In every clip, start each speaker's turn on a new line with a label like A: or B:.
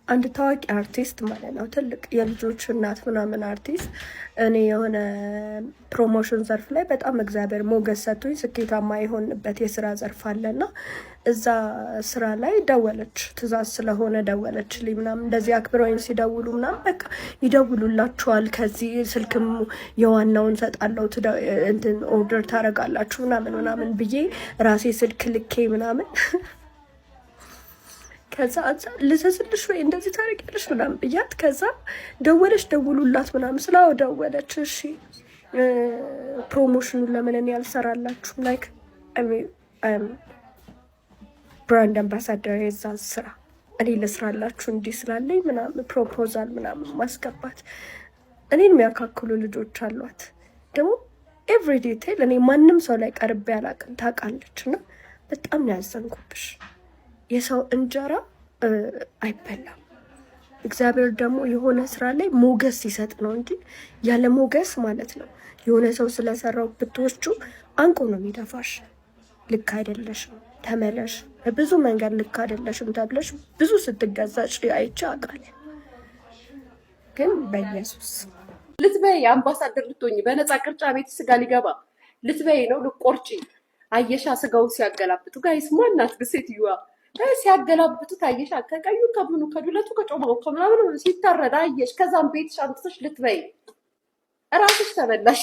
A: አንድ ታዋቂ አርቲስት ማለት ነው ትልቅ የልጆች እናት ምናምን አርቲስት እኔ የሆነ ፕሮሞሽን ዘርፍ ላይ በጣም እግዚአብሔር ሞገስ ሰጥቶኝ ስኬታማ የሆንበት የስራ ዘርፍ አለና እዛ ስራ ላይ ደወለች። ትእዛዝ ስለሆነ ደወለችልኝ ምናምን እንደዚህ አክብረውኝ ሲደውሉ ምናምን በቃ ይደውሉላችኋል፣ ከዚህ ስልክም የዋናውን ሰጣለው እንትን ኦርደር ታደርጋላችሁ ምናምን ብዬ ራሴ ስልክ ልኬ ምናምን ከዛ ልዘዝልሽ ወይ እንደዚህ ታረቂያለሽ ምናምን ብያት፣ ከዛ ደወለች ደውሉላት ምናምን ስላው ደወለች። እሺ ፕሮሞሽኑን ለምን እኔ ያልሰራላችሁ ላይክ ብራንድ አምባሳደር የዛ ስራ እኔ ልስራላችሁ እንዲህ ስላለኝ ምናምን ፕሮፖዛል ምናምን ማስገባት እኔን የሚያካክሉ ልጆች አሏት። ደግሞ ኤቭሪ ዲቴይል እኔ ማንም ሰው ላይ ቀርቤ ያላቅም ታውቃለች። እና በጣም ነው ያዘንኩብሽ። የሰው እንጀራ አይበላም። እግዚአብሔር ደግሞ የሆነ ስራ ላይ ሞገስ ሲሰጥ ነው እንጂ ያለ ሞገስ ማለት ነው የሆነ ሰው ስለሰራው ብትወስቹ አንቆ ነው የሚደፋሽ። ልክ አይደለሽም ተመለሽ፣ በብዙ መንገድ ልክ አይደለሽም ተብለሽ ብዙ ስትገዛጭ አይቼ አውቃለሁ። ግን በኢየሱስ
B: ልትበይ አምባሳደር ልትሆኚ በነፃ ቅርጫ ቤት ስጋ ሊገባ ልትበይ ነው ልቆርጪ። አየሻ ስጋውን ሲያገላብጡ ጋይስ ማናት ሴትዮዋ ሲያገላብጡት አየሻ። ከቀዩ ከምኑ ከዱለቱ ከጮማው ከምናምን ሲታረዳ አየሽ። ከዛም ቤትሽ አንጥተሽ ልትበይ እራስሽ ተበላሽ።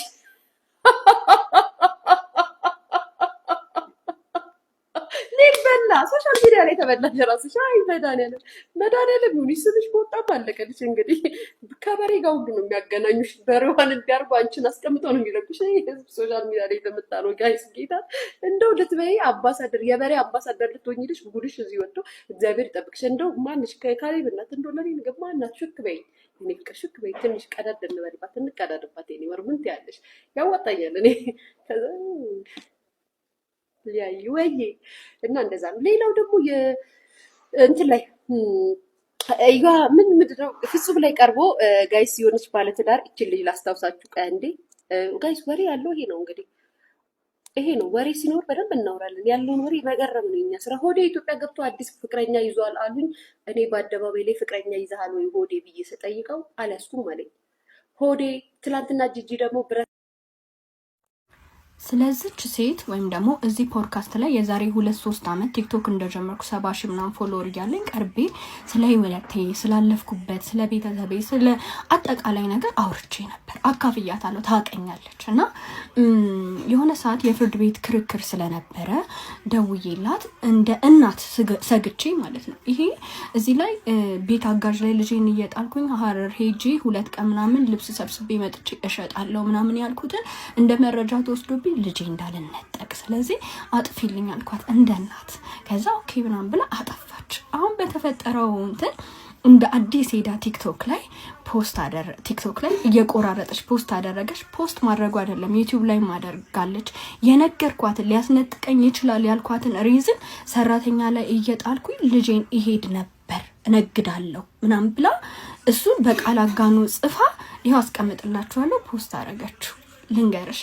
B: ሊበላ ሶሻል ሚዲያ ላይ ተበላሽ ራስሽ። አይ መድኃኒዓለም ይሁን ይስልሽ በወጣም አለቀልሽ። እንግዲህ ከበሬ ጋር ሁሉ ነው የሚያገናኙሽ። በሬዋን እንዲያርጉ አንቺን አስቀምጠው ነው የሚለቁሽ። ሶሻል ሚዲያ ላይ ተመጣጣው ጋይስ ጌታ እንደው ልትበይ አምባሳደር የበሬ አምባሳደር ልትሆኚልሽ ጉድሽ እዚህ ወጥቶ እግዚአብሔር ይጠብቅሽ። እንደው ማንሽ ከካሌብ እናት እንደው ለኔ ንገብ ማናት ሽክ በይ እኔ ፍቅር ሽክ በይ ትንሽ ቀዳድ እንበልባት እንቀዳድባት። እኔ ወርምን ትያለሽ ያዋጣኛል እኔ ከዛ ሊያዩ ወይ እና እንደዛ ነው። ሌላው ደግሞ እንትን ላይ ያ ምንድነው ፍጹም ላይ ቀርቦ ጋይስ የሆነች ባለትዳር እቺ ልጅ ላስታውሳችሁ ቀንዴ ጋይስ ወሬ ያለው ይሄ ነው እንግዲህ ይሄ ነው ወሬ ሲኖር በደንብ እናወራለን። ያለውን ወሬ መገረም ነው የኛ ስራ። ሆዴ ኢትዮጵያ ገብቶ አዲስ ፍቅረኛ ይዟል አሉኝ። እኔ በአደባባይ ላይ ፍቅረኛ ይዛሃል ወይ ሆዴ ብዬ ስጠይቀው አልያዝኩም አለኝ ሆዴ። ትላንትና ጂጂ ደግሞ
C: ስለዚች ሴት ወይም ደግሞ እዚህ ፖድካስት ላይ የዛሬ 2-3 ዓመት ቲክቶክ እንደጀመርኩ 70,000 ምናምን ፎሎወር እያለኝ ቀርቤ ስለ ህይወቴ ስላለፍኩበት ስለ ቤተሰቤ ስለ አጠቃላይ ነገር አውርቼ ነበር። አካፍያታለሁ፣ ታውቀኛለች። እና የሆነ ሰዓት የፍርድ ቤት ክርክር ስለነበረ ደውዬላት እንደ እናት ሰግቼ ማለት ነው። ይሄ እዚህ ላይ ቤት አጋዥ ላይ ልጄን እየጣልኩኝ ሀረር ሄጂ 2 ቀን ምናምን ልብስ ሰብስቤ መጥቼ እሸጣለሁ ምናምን ያልኩትን እንደ መረጃ ተወስዶ ልጄ እንዳልነጠቅ ስለዚህ አጥፊልኝ አልኳት እንደ እናት። ከዛ ኦኬ ምናምን ብላ አጠፋች። አሁን በተፈጠረው እንትን እንደ አዲስ ሄዳ ቲክቶክ ላይ ቲክቶክ ላይ እየቆራረጠች ፖስት አደረገች። ፖስት ማድረጉ አይደለም ዩቲዩብ ላይ ማደርጋለች። የነገርኳትን ሊያስነጥቀኝ ይችላል ያልኳትን ሪዝን ሰራተኛ ላይ እየጣልኩኝ ልጄን ይሄድ ነበር እነግዳለሁ ምናምን ብላ እሱን በቃል አጋኖ ጽፋ ይኸው አስቀምጥላችኋለሁ ፖስት አደረገችው። ልንገርሽ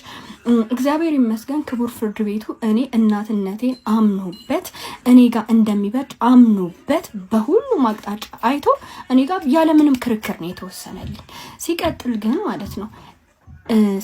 C: እግዚአብሔር ይመስገን ክቡር ፍርድ ቤቱ እኔ እናትነቴን አምኖበት እኔ ጋር እንደሚበድ አምኖበት በሁሉም አቅጣጫ አይቶ እኔ ጋር ያለምንም ክርክር ነው የተወሰነልኝ። ሲቀጥል ግን ማለት ነው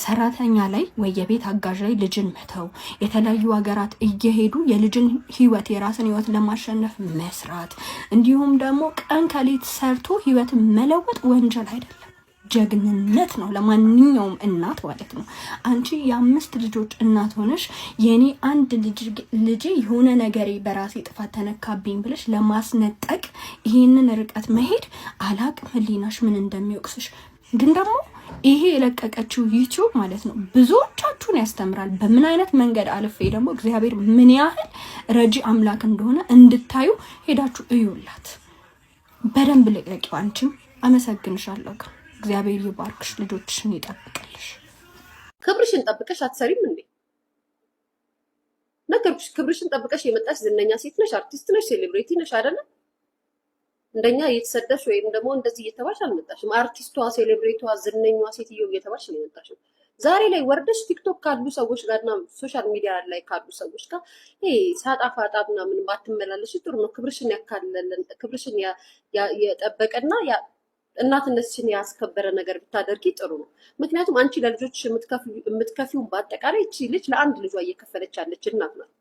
C: ሰራተኛ ላይ ወይ የቤት አጋዥ ላይ ልጅን መተው የተለያዩ ሀገራት እየሄዱ የልጅን ህይወት የራስን ህይወት ለማሸነፍ መስራት እንዲሁም ደግሞ ቀን ከሌት ሰርቶ ህይወትን መለወጥ ወንጀል አይደለም፣ ጀግንነት ነው ለማንኛውም እናት ማለት ነው። አንቺ የ5 ልጆች እናት ሆነሽ የኔ አንድ ልጅ የሆነ ነገሬ በራሴ ጥፋት ተነካብኝ ብለሽ ለማስነጠቅ ይሄንን ርቀት መሄድ አላቅም ህሊናሽ ምን እንደሚወቅስሽ። ግን ደግሞ ይሄ የለቀቀችው ዩቲዩብ ማለት ነው ብዙዎቻችሁን ያስተምራል። በምን አይነት መንገድ አልፌ ደግሞ እግዚአብሔር ምን ያህል ረጂ አምላክ እንደሆነ እንድታዩ ሄዳችሁ እዩላት። በደንብ ልቀቂው። አንቺም አመሰግንሻለሁ። እግዚአብሔር ይባርክሽ፣ ልጆችሽን ይጠብቅልሽ።
B: ክብርሽን ጠብቀሽ አትሰሪም እንዴ? ነገርኩሽ። ክብርሽን ጠብቀሽ የመጣሽ ዝነኛ ሴት ነሽ፣ አርቲስት ነሽ፣ ሴሌብሪቲ ነሽ አይደለ? እንደኛ እየተሰደሽ ወይም ደግሞ እንደዚህ እየተባልሽ አልመጣሽም። አርቲስቷ፣ ሴሌብሪቲዋ፣ ዝነኛዋ ሴትዮ እየተባልሽ ነው የመጣሽው። ዛሬ ላይ ወርደሽ ቲክቶክ ካሉ ሰዎች ጋርና ሶሻል ሚዲያ ላይ ካሉ ሰዎች ጋር ሳጣፋጣ ምናምን ባትመላለሽ ጥሩ ነው። ክብርሽን ያካለለን ክብርሽን የጠበቀና እናትነትሽን ያስከበረ ነገር ብታደርጊ ጥሩ ነው። ምክንያቱም አንቺ ለልጆች የምትከፊውን በአጠቃላይ እቺ ልጅ ለአንድ ልጇ እየከፈለች ያለች እናት ናት።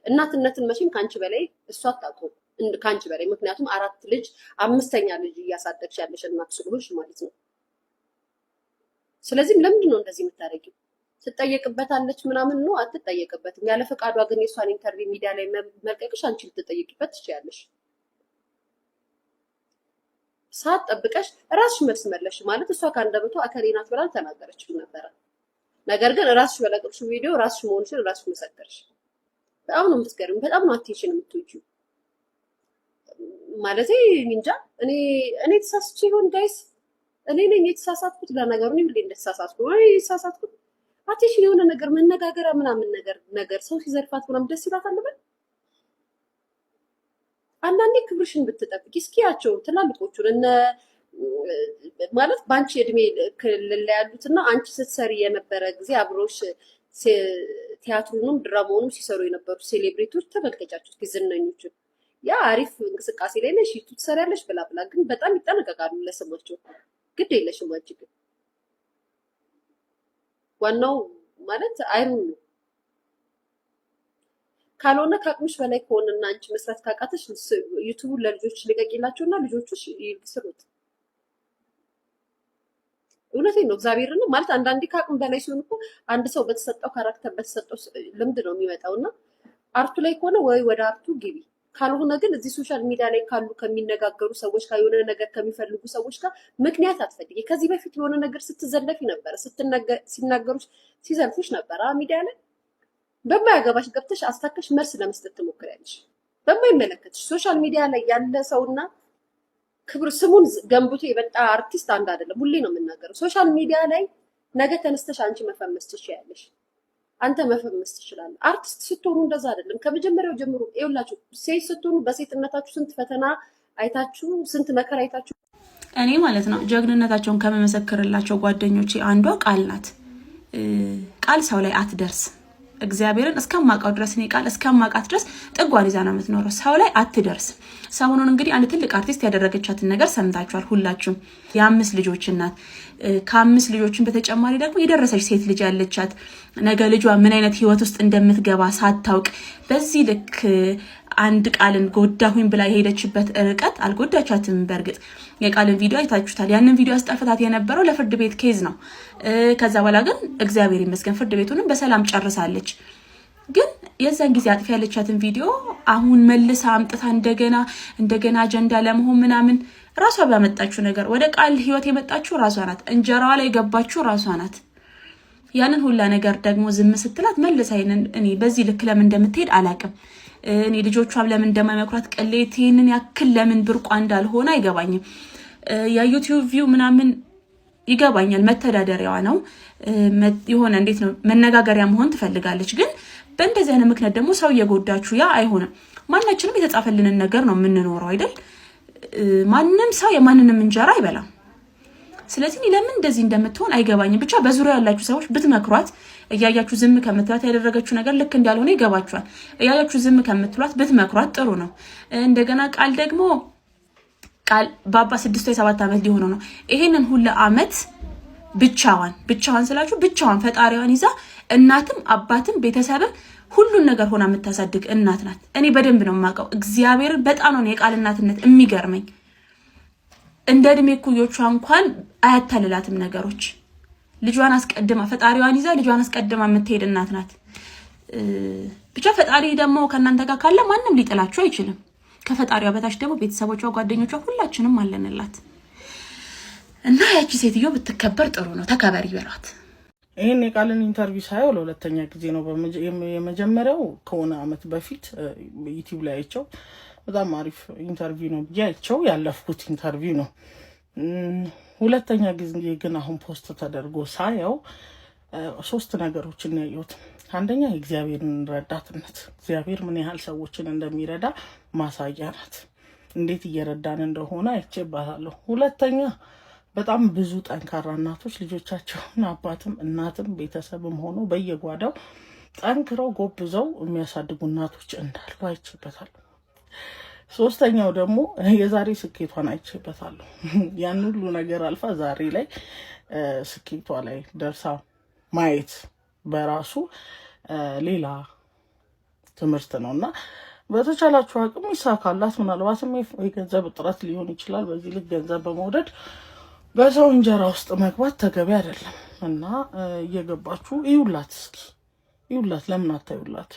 B: እናትነትን መቼም ከአንቺ በላይ እሷ አታውቅም ከአንቺ በላይ ምክንያቱም 4 ልጅ 5ኛ ልጅ እያሳደግሽ ያለሽ እናት ስለሆንሽ ማለት ነው። ስለዚህ ለምንድን ነው እንደዚህ የምታደርጊው? ትጠየቅበታለች ምናምን ነው አትጠየቅበትም። ያለ ፈቃዷ ግን የሷን ኢንተርቪው ሚዲያ ላይ መልቀቅሽ አንቺ ልትጠየቂበት ትችያለሽ። ሰዓት ጠብቀሽ ራስሽ መልስ መለሽ ማለት እሷ ካንደበቷ አከሌ ናት ብላ ተናገረችው ነበር። ነገር ግን ራስሽ በለቀቅሽው ቪዲዮ ራስሽ መሆንሽን ራስሽ መሰከርሽ። በጣም ነው የምትገርም። በጣም ነው አትንሽን የምትወጂው ማለት እንጃ። እኔ ተሳስቼ ይሆን ጋይስ? እኔ ነኝ የተሳሳትኩት። ለነገሩ እኔ ብለኝ እንደተሳሳትኩ እኔ የተሳሳትኩት አትንሽን የሆነ ነገር መነጋገሪያ ምናምን ነገር ሰው ሲዘርፋት ምናምን ደስ ይላታል በል። አንዳንዴ ክብርሽን ብትጠብቂ እስኪያቸው ትላልቆቹን እነ ማለት ባንቺ እድሜ ክልል ላይ ያሉትና አንቺ ስትሰሪ የነበረ ጊዜ አብሮሽ ቲያትሩንም ድራማውንም ሲሰሩ የነበሩ ሴሌብሪቲዎች ተመልከቻቸው እስኪ ዝነኞችን። ያ አሪፍ እንቅስቃሴ ላይ ነሽ ዩቲዩብ ትሰሪያለሽ ብላ ብላ ግን በጣም ይጠነቀቃሉ ለስማቸው። ግድ የለሽም አንቺ ግን ዋናው ማለት አይሩን ነው። ካልሆነ ከአቅምሽ በላይ ከሆነና አንቺ መስራት ካቃተሽ ዩቲዩብ ለልጆች ልቀቂላቸውና ልጆቹሽ ይስሩት። እውነቴን ነው እግዚአብሔርን ማለት አንዳንዴ ከአቅም በላይ ሲሆን እኮ አንድ ሰው በተሰጠው ካራክተር በተሰጠው ልምድ ነው የሚመጣውና አርቱ ላይ ከሆነ ወይ ወደ አርቱ ግቢ። ካልሆነ ግን እዚህ ሶሻል ሚዲያ ላይ ካሉ ከሚነጋገሩ ሰዎች ጋር የሆነ ነገር ከሚፈልጉ ሰዎች ጋር ምክንያት አትፈልጊ። ከዚህ በፊት የሆነ ነገር ስትዘለፊ ነበር፣ ሲናገሩሽ ሲዘልፉሽ ነበር ሚዲያ ላይ። በማያገባሽ ገብተሽ አስታከሽ መልስ ለመስጠት ትሞክሪያለሽ። በማይመለከትሽ ሶሻል ሚዲያ ላይ ያለ ሰውና ክብር ስሙን ገንብቶ የበጣ አርቲስት አንድ አይደለም። ሁሌ ነው የምናገረው። ሶሻል ሚዲያ ላይ ነገ ተነስተሽ አንቺ መፈመስ ትችያለሽ፣ አንተ መፈመስ ትችላለህ። አርቲስት ስትሆኑ እንደዛ አይደለም። ከመጀመሪያው ጀምሮ ይኸውላችሁ ሴት ስትሆኑ በሴትነታችሁ ስንት ፈተና አይታችሁ ስንት መከራ አይታችሁ
D: እኔ ማለት ነው ጀግንነታቸውን ከመመሰክርላቸው ጓደኞቼ አንዷ ቃል ናት። ቃል ሰው ላይ አትደርስ እግዚአብሔርን እስከማውቀው ድረስ እኔ ቃል እስከማውቃት ድረስ ጥጓን ይዛ ነው የምትኖረው። ሰው ላይ አትደርስ። ሰሞኑን እንግዲህ አንድ ትልቅ አርቲስት ያደረገቻትን ነገር ሰምታችኋል ሁላችሁም። የ5 ልጆች እናት፣ ከ5 ልጆችን በተጨማሪ ደግሞ የደረሰች ሴት ልጅ ያለቻት፣ ነገ ልጇ ምን አይነት ህይወት ውስጥ እንደምትገባ ሳታውቅ በዚህ ልክ አንድ ቃልን ጎዳሁኝ ብላ የሄደችበት ርቀት አልጎዳቻትም። በእርግጥ የቃልን ቪዲዮ አይታችሁታል። ያንን ቪዲዮ አስጠፍታት የነበረው ለፍርድ ቤት ኬዝ ነው። ከዛ በኋላ ግን እግዚአብሔር ይመስገን ፍርድ ቤቱንም በሰላም ጨርሳለች። ግን የዛን ጊዜ አጥፊ ያለቻትን ቪዲዮ አሁን መልሳ አምጥታ እንደገና አጀንዳ ለመሆን ምናምን ራሷ ባመጣችው ነገር ወደ ቃል ህይወት የመጣችው ራሷ ናት። እንጀራዋ ላይ ገባችው ራሷ ናት። ያንን ሁላ ነገር ደግሞ ዝም ስትላት መልሳ እኔ በዚህ ልክ ለምን እንደምትሄድ አላውቅም። እኔ ልጆቿም ለምን እንደማይመክሯት ቅሌት ይሄንን ያክል ለምን ብርቋ እንዳልሆነ አይገባኝም። የዩቲዩብ ቪው ምናምን ይገባኛል፣ መተዳደሪያዋ ነው የሆነ እንዴት ነው መነጋገሪያ መሆን ትፈልጋለች። ግን በእንደዚህ አይነት ምክንያት ደግሞ ሰው እየጎዳችሁ ያ አይሆንም። ማናችንም የተጻፈልንን ነገር ነው የምንኖረው አይደል? ማንም ሰው የማንንም እንጀራ አይበላም። ስለዚህ ለምን እንደዚህ እንደምትሆን አይገባኝም። ብቻ በዙሪያ ያላችሁ ሰዎች ብትመክሯት፣ እያያችሁ ዝም ከምትሏት ያደረገችው ነገር ልክ እንዳልሆነ ይገባችኋል። እያያችሁ ዝም ከምትሏት ብትመክሯት ጥሩ ነው። እንደገና ቃል ደግሞ ቃል ባባ 6 ወይ 7 ዓመት ሊሆነው ነው። ይሄንን ሁሉ ዓመት ብቻዋን ስላችሁ ብቻዋን ፈጣሪዋን ይዛ እናትም አባትም ቤተሰብም ሁሉን ነገር ሆና የምታሳድግ እናት ናት። እኔ በደንብ ነው የማውቀው። እግዚአብሔር በጣም ነው የቃል እናትነት የሚገርመኝ። እንደ እድሜ ኩዮቿ እንኳን አያታልላትም ነገሮች። ልጇን አስቀድማ ፈጣሪዋን ይዛ ልጇን አስቀድማ የምትሄድ እናት ናት። ብቻ ፈጣሪ ደግሞ ከእናንተ ጋር ካለ ማንም ሊጥላችሁ አይችልም። ከፈጣሪዋ በታች ደግሞ ቤተሰቦቿ፣ ጓደኞቿ ሁላችንም አለንላት እና ያቺ ሴትዮ ብትከበር ጥሩ ነው። ተከበሪ በሏት።
E: ይሄን የቃልን ኢንተርቪው ሳየው ለሁለተኛ ጊዜ ነው። የመጀመሪያው ከሆነ አመት በፊት ዩቲዩብ ላይ አይቼው በጣም አሪፍ ኢንተርቪው ነው ብዬ አይቼው ያለፍኩት ኢንተርቪው ነው። ሁለተኛ ጊዜ ግን አሁን ፖስት ተደርጎ ሳየው 3 ነገሮችን ያየሁት። አንደኛ የእግዚአብሔርን ረዳትነት፣ እግዚአብሔር ምን ያህል ሰዎችን እንደሚረዳ ማሳያ ናት። እንዴት እየረዳን እንደሆነ አይቼባታለሁ። ሁለተኛ በጣም ብዙ ጠንካራ እናቶች ልጆቻቸውን አባትም እናትም ቤተሰብም ሆኖ በየጓዳው ጠንክረው ጎብዘው የሚያሳድጉ እናቶች እንዳሉ አይቼበታለሁ። ሶስተኛው ደግሞ የዛሬ ስኬቷን አይቼበታለሁ። ያን ሁሉ ነገር አልፋ ዛሬ ላይ ስኬቷ ላይ ደርሳ ማየት በራሱ ሌላ ትምህርት ነው እና በተቻላችሁ አቅም ይሳካላት። ምናልባትም የገንዘብ እጥረት ሊሆን ይችላል። በዚህ ልክ ገንዘብ በመውደድ በሰው እንጀራ ውስጥ መግባት ተገቢ አይደለም እና እየገባችሁ ይውላት፣ እስኪ ይውላት። ለምን አታዩላት?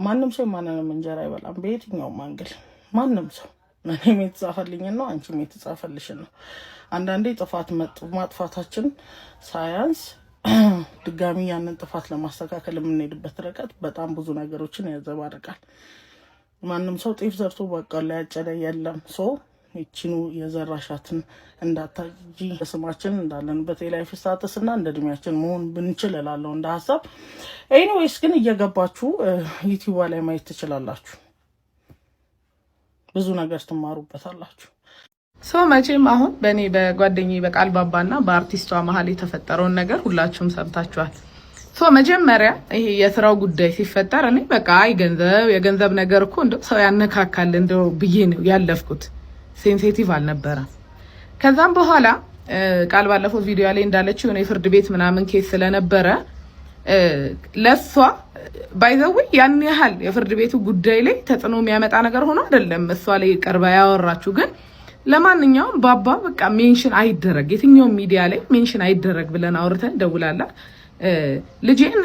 E: ማንም ሰው ማንንም እንጀራ አይበላም። በየትኛውም አንግል ማንም ሰው እኔም የተጻፈልኝ ነው፣ አንቺም የተጻፈልሽን ነው። አንዳንዴ ጥፋት ማጥፋታችን ሳያንስ ድጋሚ ያንን ጥፋት ለማስተካከል የምንሄድበት ርቀት በጣም ብዙ ነገሮችን ያዘባርቃል። ማንም ሰው ጤፍ ዘርቶ በቃ ላይ ያጨደ የለም። ሶ ይቺኑ የዘራሻትን እንዳታጂ በስማችን እንዳለንበት የላይፍ ስታተስ እና እንደ እድሜያችን መሆን ብንችል እላለሁ እንደ ሀሳብ። ኤኒዌይስ ግን እየገባችሁ ዩቲዩብ ላይ ማየት ትችላላችሁ። ብዙ ነገር ትማሩበታላችሁ።
F: መቼም አሁን በእኔ በጓደኛዬ በቃል ባባና በአርቲስቷ መሀል የተፈጠረውን ነገር ሁላችሁም ሰምታችኋል። መጀመሪያ ይሄ የስራው ጉዳይ ሲፈጠር እኔ በቃ የገንዘብ ነገር እኮ እንደው ሰው ያነካካል እንደው ብዬ ነው ያለፍኩት። ሴንሲቲቭ አልነበረም። ከዛም በኋላ ቃል ባለፈው ቪዲዮ ላይ እንዳለችው የሆነ የፍርድ ቤት ምናምን ኬስ ስለነበረ ለሷ ባይዘው ያን ያህል የፍርድ ቤቱ ጉዳይ ላይ ተጽዕኖ የሚያመጣ ነገር ሆኖ አይደለም እሷ ላይ ቀርባ ያወራችሁ። ግን ለማንኛውም ባባ በቃ ሜንሽን አይደረግ፣ የትኛውም ሚዲያ ላይ ሜንሽን አይደረግ ብለን አውርተን ደውላላ ልጄን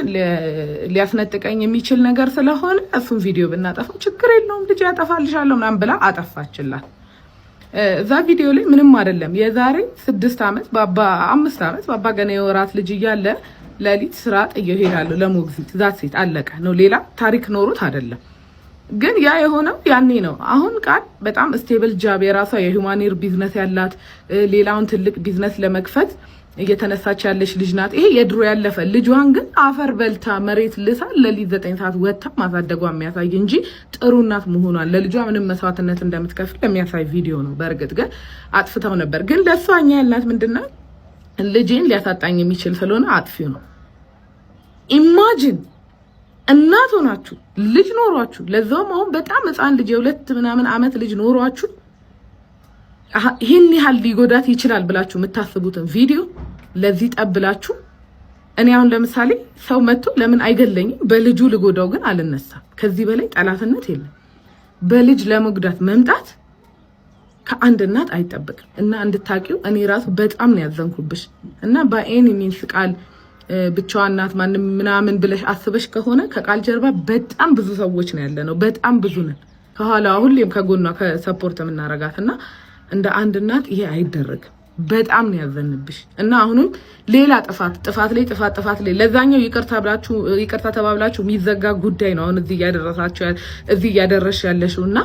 F: ሊያስነጥቀኝ የሚችል ነገር ስለሆነ እሱን ቪዲዮ ብናጠፋው ችግር የለውም ልጅ ያጠፋልሻለሁ ምናምን ብላ አጠፋችላት። እዛ ቪዲዮ ላይ ምንም አይደለም። የዛሬ 6 ዓመት ባባ 5 ዓመት ባባ ገና የወራት ልጅ እያለ ለሊት ስራ ጥየው ሄዳለሁ ለሞግዚት ዛት ሴት አለቀ ነው። ሌላ ታሪክ ኖሮት አይደለም። ግን ያ የሆነው ያኔ ነው። አሁን ቃል በጣም ስቴብል ጃብ የራሷ የሂውማኒር ቢዝነስ ያላት ሌላውን ትልቅ ቢዝነስ ለመክፈት እየተነሳች ያለች ልጅ ናት። ይሄ የድሮ ያለፈ ልጇን ግን አፈር በልታ መሬት ልሳ ለሊት 9 ሰዓት ወጣ ማሳደጓ የሚያሳይ እንጂ ጥሩ እናት መሆኗን ለልጇ ምንም መስዋዕትነት እንደምትከፍል የሚያሳይ ቪዲዮ ነው። በእርግጥ ግን አጥፍተው ነበር። ግን ለሷኛ ያላት ምንድነው ልጄን ሊያሳጣኝ የሚችል ስለሆነ አጥፊው ነው። ኢማጂን እናት ሆናችሁ ልጅ ኖሯችሁ፣ ለዛውም አሁን በጣም ህፃን ልጅ የ2 ምናምን ዓመት ልጅ ኖሯችሁ ይሄን ያህል ሊጎዳት ይችላል ብላችሁ የምታስቡትን ቪዲዮ ለዚህ ጠብላችሁ። እኔ አሁን ለምሳሌ ሰው መጥቶ ለምን አይገለኝም በልጁ ልጎዳው ግን አልነሳም። ከዚህ በላይ ጠላትነት የለም። በልጅ ለመጉዳት መምጣት ከአንድ እናት አይጠበቅም እና እንድታቂው እኔ ራሱ በጣም ነው ያዘንኩብሽ እና በኤኒ ሚንስ ቃል ብቻዋን እናት ማንም ምናምን ብለሽ አስበሽ ከሆነ ከቃል ጀርባ በጣም ብዙ ሰዎች ነው ያለነው። በጣም ብዙ ነን ከኋላ ሁሌም ከጎኗ ከሰፖርት የምናረጋትና እንደ አንድ እናት ይሄ አይደረግም። በጣም ነው ያዘንብሽ እና አሁንም ሌላ ጥፋት ላይ ለዛኛው ይቅርታ ተባብላችሁ የሚዘጋ ጉዳይ ነው አሁን እዚህ እያደረሽ ያለሽውና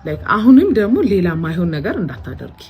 F: ላይክ አሁንም ደግሞ ሌላ ማይሆን ነገር እንዳታደርጊ።